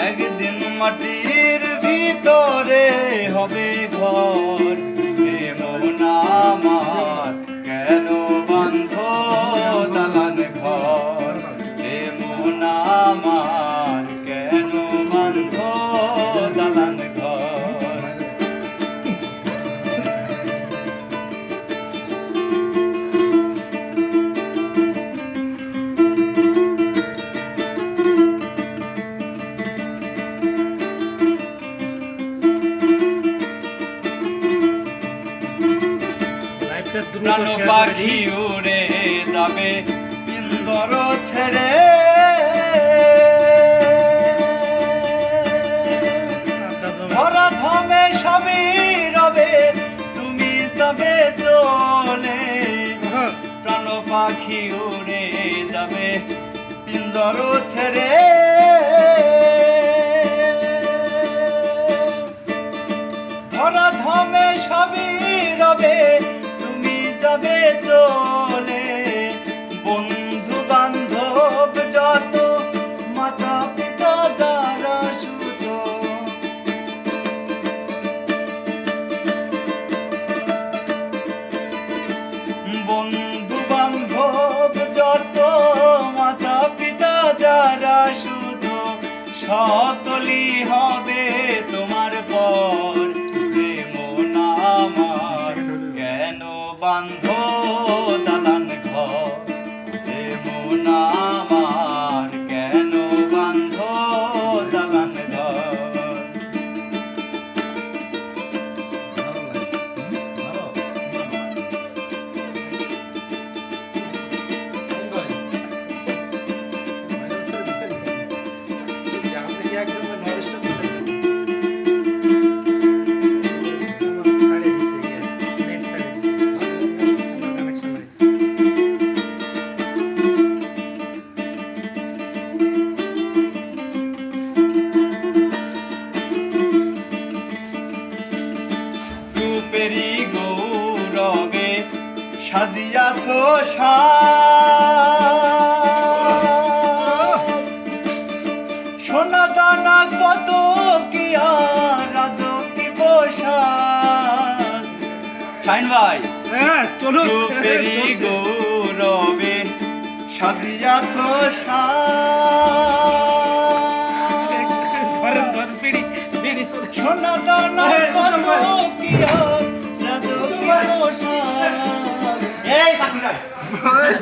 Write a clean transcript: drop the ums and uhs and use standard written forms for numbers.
একদিন মাটির ভিতরে হবে ঘর, এমন আমার কেন বাঁধ দালান ঘর, এমন আমার কেন বাঁধ দালান ঘর। প্রাণ পাখি উড়ে যাবে পিঞ্জর ছেড়ে, ধরা ধমে সবই রবে তুমি যাবে চলে। প্রাণ পাখি উড়ে যাবে পিঞ্জর ছেড়ে, ধরা ধমে সবই রবে যাবে চলে। বন্ধু বান্ধব যত, মাতা পিতা যারা সুত, বন্ধু বান্ধব যত, মাতা পিতা যারা সুত, সকলই হবে তোমার পর। এমন আমার কেন বাঁধ দালান ঘর, এমন আমার কেন বাঁধ দালান ঘর। রূপেরি গৌরবে সাজিয়াছ সোনা দানা কত কি আর রাজকি পোশাক। শাইন ভাই চলুন। রূপেরি গৌরবে সাজিয়াছ সোনা দানা কত কি আর রাজকি পোশাক। এই সাকিব ভাই